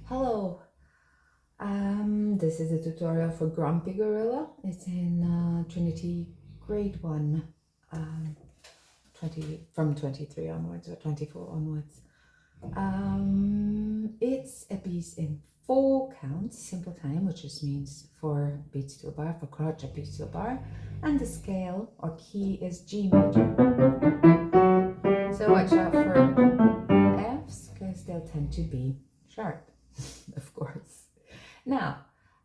Hello, this is a tutorial for Grumpy Gorilla. It's in Trinity grade 1, 23 onwards or 24 onwards. It's a piece in 4 counts, simple time, which just means 4 beats to a bar, for crotchet beats to a bar, and the scale or key is G major. So watch out for Fs because they'll tend to be sharp, of course. Now,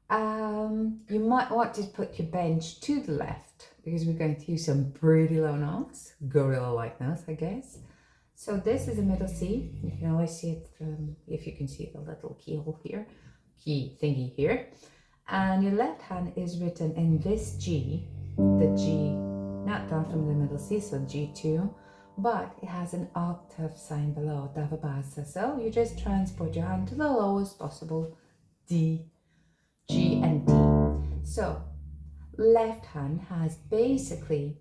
you might want to put your bench to the left because we're going to use some pretty low notes, gorilla-like notes, I guess. So this is a middle C. You can always see it from, if you can see the little keyhole here, key thingy here. And your left hand is written in this G, the G, not down from the middle C, so G2, but it has an octave sign below, ottava bassa. So you just transport your hand to the lowest possible D, G, and D. So left hand has basically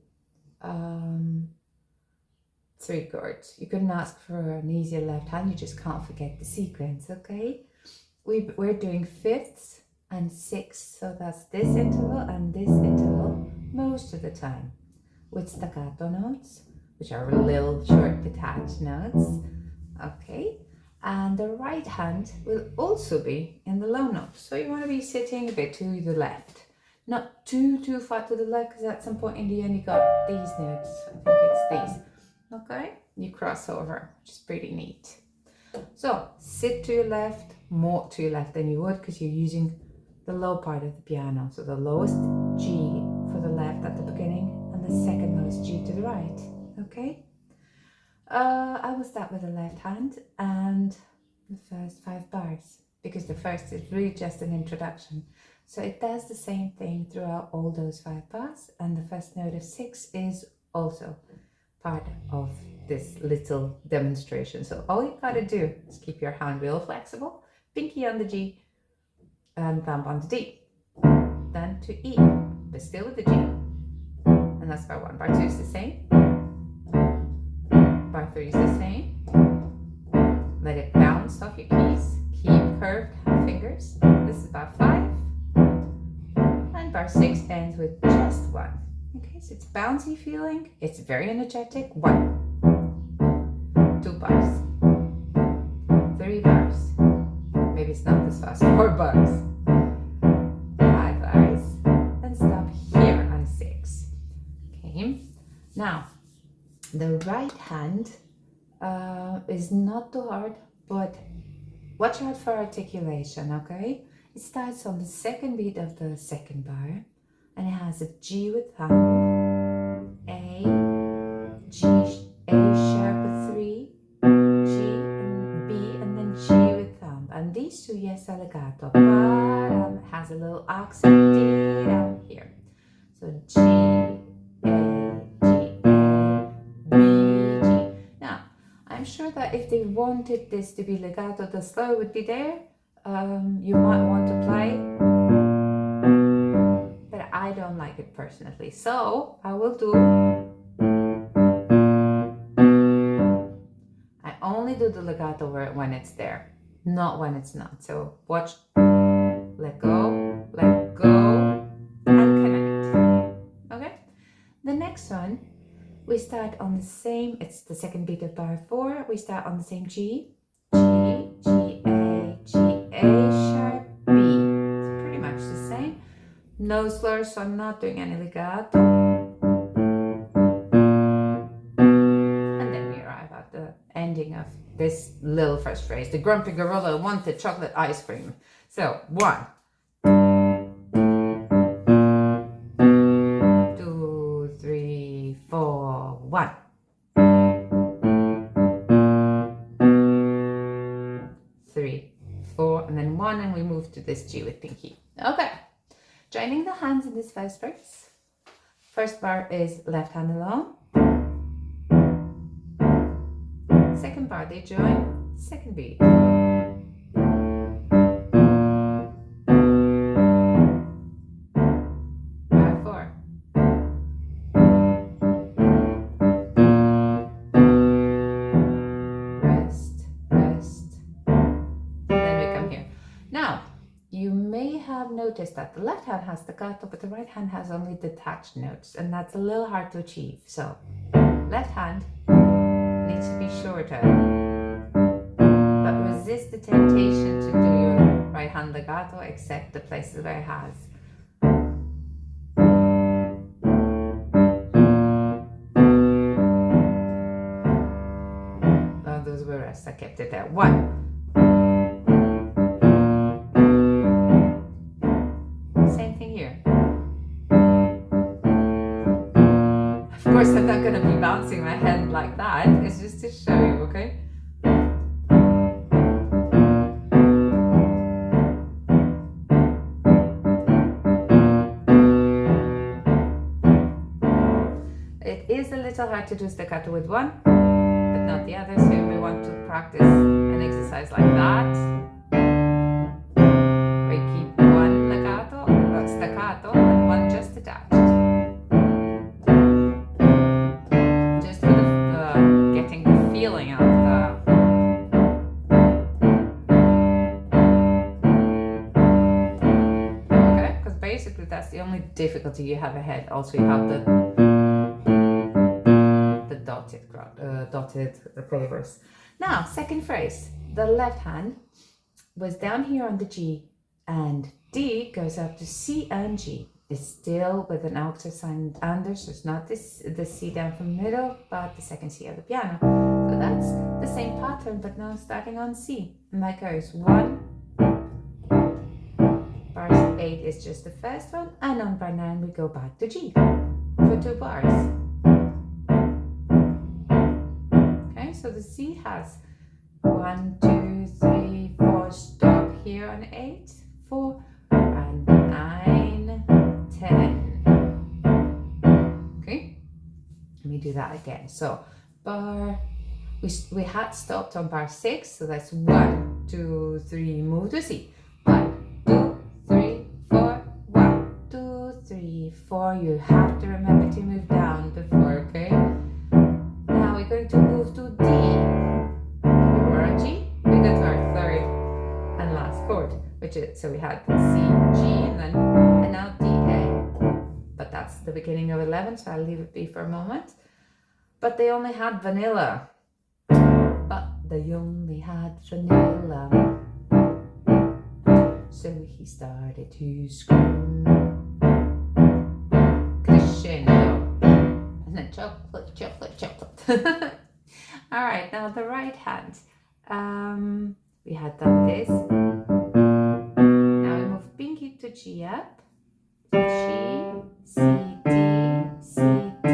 3 chords. You couldn't ask for an easier left hand, you just can't forget the sequence, okay? We're doing fifths and sixths, so that's this interval and this interval most of the time, with staccato notes, which are little short detached notes, okay? And the right hand will also be in the low notes, so you want to be sitting a bit to the left, not too far to the left, because at some point in the end you got these notes. I think it's these. Okay, you cross over, which is pretty neat. So sit to your left, more to your left than you would because you're using the low part of the piano. So the lowest G for the left at the beginning and the second lowest G to the right. Okay. I will start with the left hand and the first 5 bars because the first is really just an introduction. So it does the same thing throughout all those 5 bars, and the first note of 6 is also part of this little demonstration. So all you gotta do is keep your hand real flexible, pinky on the G and thumb on the D, then to E, but still with the G, and that's bar 1. Bar 2 is the same, bar 3 is the same. Let it bounce off your keys, keep curved fingers. This is bar 5, and bar 6 ends with just 1. Okay, so it's bouncy feeling, it's very energetic. 1, 2 bars, 3 bars, maybe it's not this fast, 4 bars, 5 bars, and stop here on 6. Okay, now the right hand is not too hard, but watch out for articulation, okay? It starts on the second beat of the second bar, and it has a G with thumb, A, G, A sharp 3, G and B, and then G with thumb. And these two, yes, are legato. Ba-dum, has a little accent, dee-dum, here. So G, A, G, A, B, G. Now, I'm sure that if they wanted this to be legato, the slow would be there. You might want to play, but I don't like it personally, so I will do, I only do the legato when it's there, not when it's not. So watch, let go, and connect. Okay, the next one, we start on the same, it's the second beat of bar 4, we start on the same G, G, G, A sharp, B. It's pretty much the same. No slurs, so I'm not doing any legato. And then we arrive at the ending of this little first phrase. The grumpy gorilla wanted chocolate ice cream. So 1, 2, 3, 4, 1. 3, 4, and then 1, and we move to this G with pinky. Okay, joining the hands in this first verse. First bar is left hand alone. Second bar they join, second beat. Bar 4. Rest, rest. Then we come here. Now, you may have noticed that the left hand has staccato, but the right hand has only detached notes, and that's a little hard to achieve. So, left hand needs to be shorter, but resist the temptation to do your right hand legato, except the places where it has. Oh, those were rests, I kept it there. 1. Same thing here. Of course, I'm not going to be bouncing my hand like that. It's just to show you, okay? It is a little hard to do staccato with one, but not the other. So we want to practice an exercise like that. We keep one legato, staccato, and one just detached. Just for the getting the feeling of the. Okay, because basically that's the only difficulty you have ahead. Also, you have the dotted flavors. Now, second phrase. The left hand was down here on the G, and D goes up to C and G. It's still with an octave sign under, so it's not this the C down from the middle, but the second C of the piano. So that's the same pattern, but now starting on C. And that goes 1. Bar 8 is just the first one, and on bar 9 we go back to G for 2 bars. So the C has 1, 2, 3, 4, stop here on 8, 4, and 9, 10. Okay, let me do that again. So bar, we had stopped on bar 6, so that's 1, 2, 3, move to C. 1, 2, 3, 4, 1, 2, 3, 4. You have to remember to move down before, okay? Now we're going to move to D. We were on G, we got to our third and last chord, which is, so we had C, G, and now D, A. But that's the beginning of 11, so I'll leave it be for a moment. But they only had vanilla. So he started to scream. Crescendo. And then chocolate, chocolate, chocolate. All right, now the right hand. We had done this. Now we move pinky to G up. G, C, D, C, D,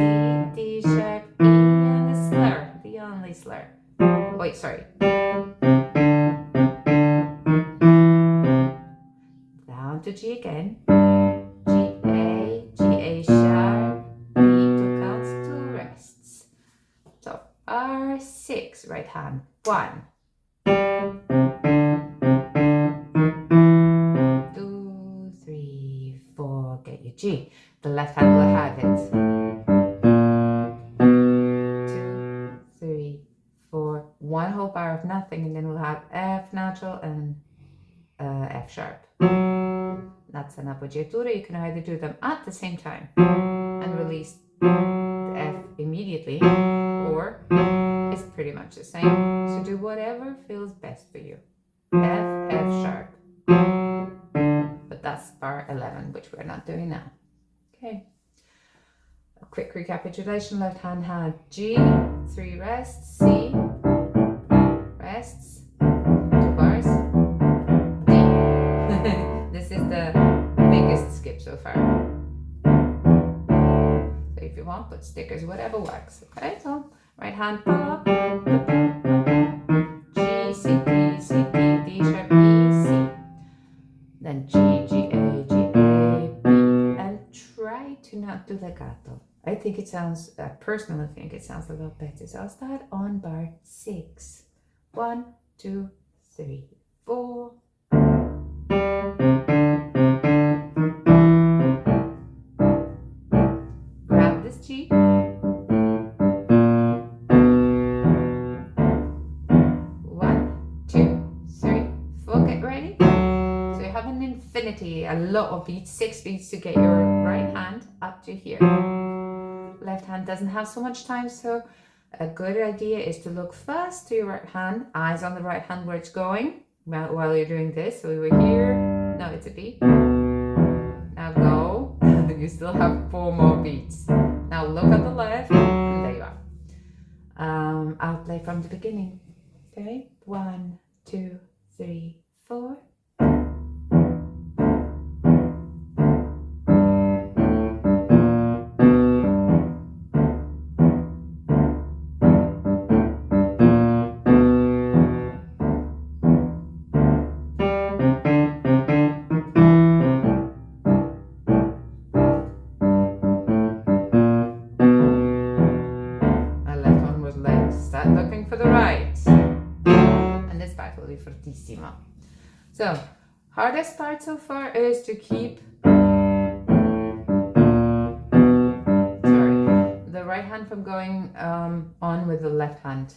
D sharp, E, and the slur, the only slur. Wait, sorry. Down to G again. G, A sharp, B, 2 counts, 2 rests. So R6, right hand, 1. 2, 3, 4, get your G. The left hand will have it. 2, 3, 4, 1 whole bar of nothing, and then we'll have F natural and F sharp. That's an appoggiatura. You can either do them at the same time and release the F immediately, or it's pretty much the same. So do whatever feels best for you. F, F sharp. But that's bar 11, which we're not doing now. Okay. A quick recapitulation. Left hand had G, 3 rests, C, rests, 2 bars, D. This is the biggest skip so far. So if you want, put stickers, whatever works. Okay, so right hand pull, G, C, D, C, D, D sharp, E, C. Then G, G, A, B, and try to not do legato. I think it sounds, I personally think it sounds a lot better. So I'll start on bar 6. 1, 2, 3, 4. Grab this G. 1, 2, 3, 4. Get ready. have an infinity, a lot of beats, 6 beats to get your right hand up to here. Left hand doesn't have so much time, so a good idea is to look first to your right hand, eyes on the right hand where it's going while you're doing this. So we were here, no, it's a beat. Now go, you still have 4 more beats. Now look at the left, and there you are. I'll play from the beginning. Okay, 1, 2, 3, 4. Start looking for the right, and this part will be fortissimo. So, hardest part so far is to keep the right hand from going on with the left hand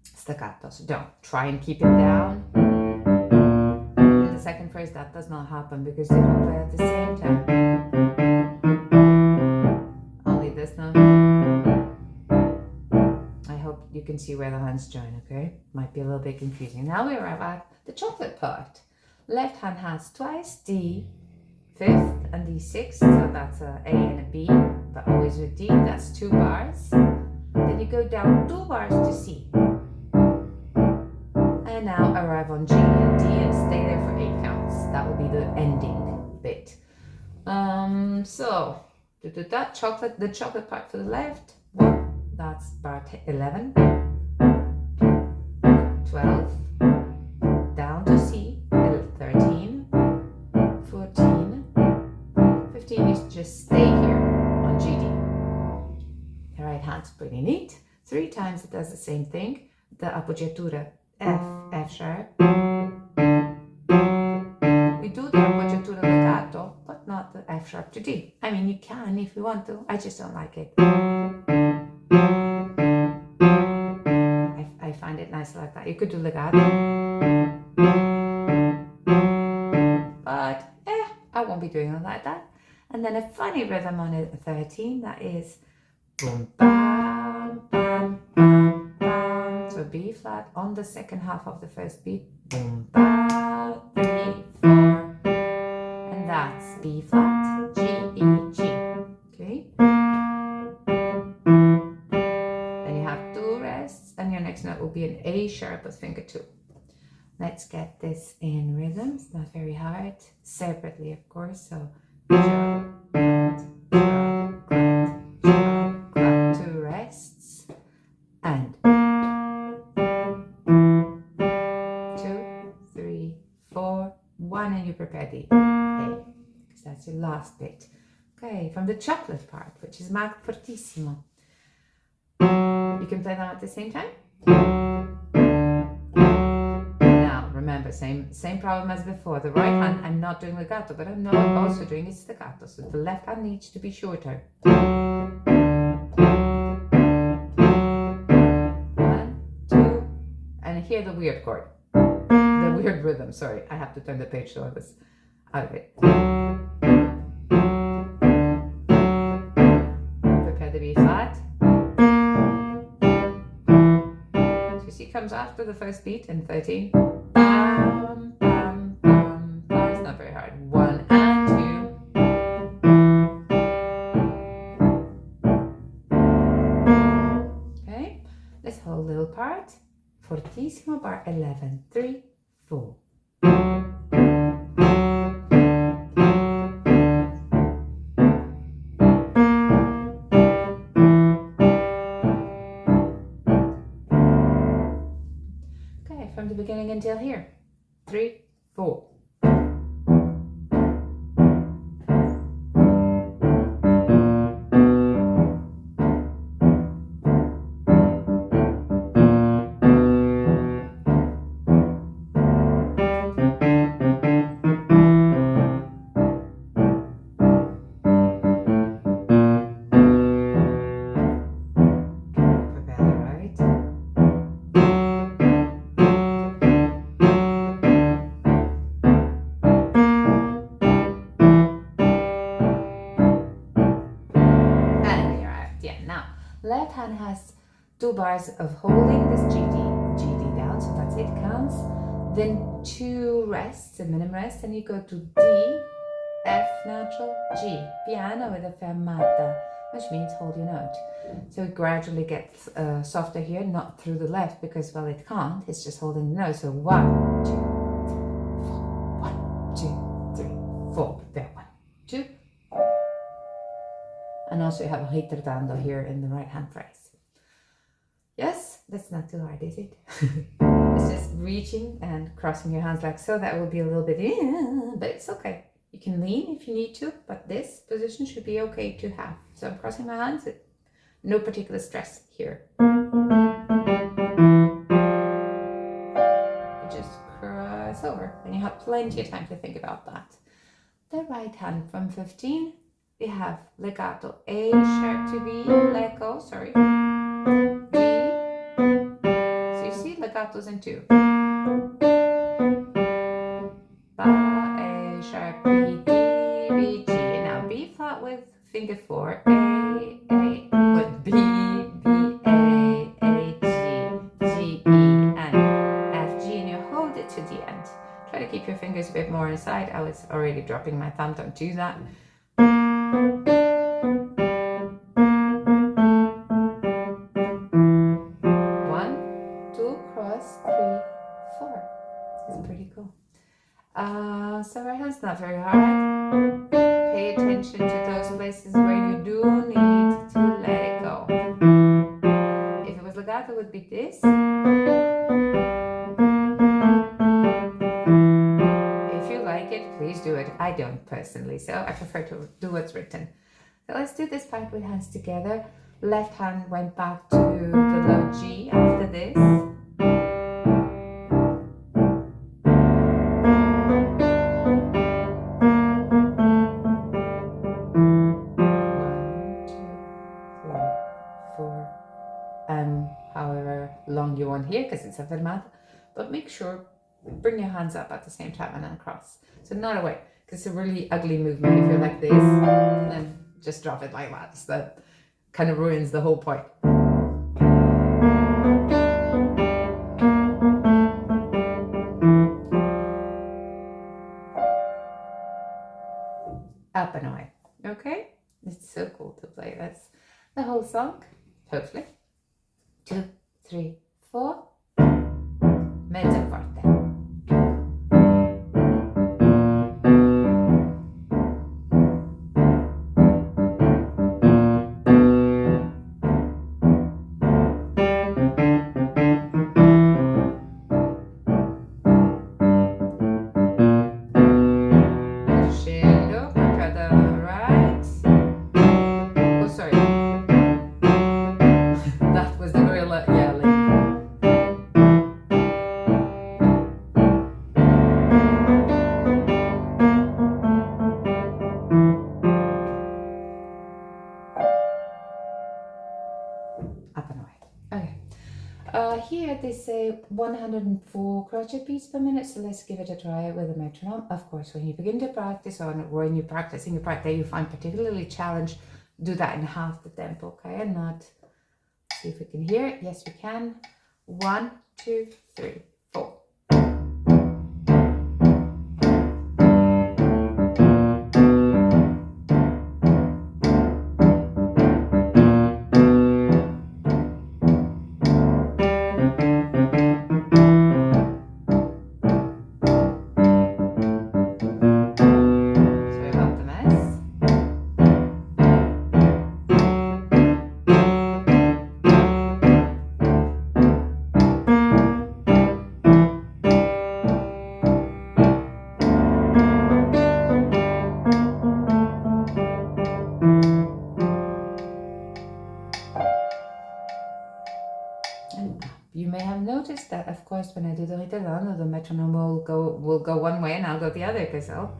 staccato. So don't try and keep it down. In the second phrase, that does not happen because they don't play at the same time. Only this note. You can see where the hands join, okay? Might be a little bit confusing. Now we arrive at the chocolate part. Left hand has twice D, 5th and D6, so that's a A and a B, but always with D, that's 2 bars. Then you go down 2 bars to C. And now arrive on G and D and stay there for 8 counts. That will be the ending bit. So, the chocolate part for the left, 1. That's bar 11, 12, down to C, 13, 14, 15 is just stay here on GD. The right hand's pretty neat. 3 times it does the same thing. The appoggiatura F sharp. We do the appoggiatura legato, but not the F sharp to D. I mean, you can if you want to, I just don't like it. I find it nice like that. You could do legato, but I won't be doing it like that. And then a funny rhythm on it, 13, that is boom, bam, bam, bam, bam. So B flat on the second half of the first beat, boom, bam, 3, 4, and that's B flat, G, E, G. Okay. And your next note will be an A sharp with finger 2. Let's get this in rhythm. It's not very hard. Separately, of course. So, chocolate, 2 rests, and 2, 3, 4, 1, and you prepare the A, because that's your last bit. Okay, from the chocolate part, which is marked fortissimo. You can play them at the same time. Now, remember, same problem as before. The right hand, I'm not doing legato, but I'm not also doing it staccato. So the left hand needs to be shorter. 1, 2, and here the weird chord. The weird rhythm, sorry. I have to turn the page so I was out of it. Prepare the B flat. Comes after the first beat in 13. Bam, bam, bam, bam. It's not very hard. 1 and 2. Okay, this whole little part. Fortissimo, bar 11. 3, 4. From the beginning until here. 3, 4. 2 bars of holding this GD down, so that's it, counts. Then 2 rests, a minim rest, and you go to D, F natural, G, piano with a fermata, which means hold your note. So it gradually gets softer here, not through the left because, well, it can't, it's just holding the note. So 1, 2, 4, 1, 2, 3, 4, there, 1, 2. And also you have a ritardando here in the right hand phrase. Yes, that's not too hard, is it? It's just reaching and crossing your hands like so. That will be a little bit, but it's okay. You can lean if you need to, but this position should be okay to have. So I'm crossing my hands, no particular stress here. You just cross over and you have plenty of time to think about that. The right hand from 15, we have legato, A sharp to B, let go, sorry, D. So you see legatos in 2. Ba, A sharp, B, D, B, G. And now B flat with finger 4, A, with B, A, G, G, E, and F, G, and you hold it to the end. Try to keep your fingers a bit more inside. I was already dropping my thumb, don't do that. 1, 2, cross, 3, 4. It's pretty cool. So right hand's not very hard. Pay attention to those places where you do need to let it go. If it was legato, it would be this. If you like it, please do it. I don't personally, so I prefer to do what's written. So let's do this part with hands together. Left hand went back to the low G after this. However long you want here because it's a fermata, but make sure bring your hands up at the same time and then cross. So not away, because it's a really ugly movement if you're like this, and then just drop it like that. So that kind of ruins the whole point. Up and away. Okay? It's so cool to play. That's the whole song, hopefully. 2, 3, 4. Mezzo forte. Scendo, the right. Oh, sorry. That was the gorilla yelling. Up and away. Okay. Here they say 104 crochet beats per minute, so let's give it a try with a metronome. Of course, when you begin to practice, or when you're practicing a part that you find particularly challenged, do that in half the tempo, okay? And not, see if we can hear it. Yes, we can. 1, 2, 3, 4. You may have noticed that, of course, when I do the ritardando, the metronome will go one way and I'll go the other, because I'll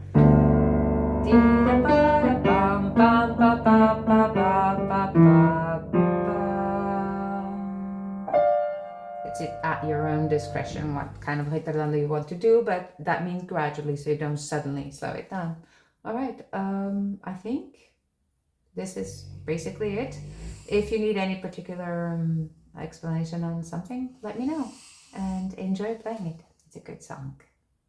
it's at your own discretion what kind of ritardando you want to do, but that means gradually, so you don't suddenly slow it down. All right, I think this is basically it. If you need any particular explanation on something, let me know and enjoy playing it. It's a good song.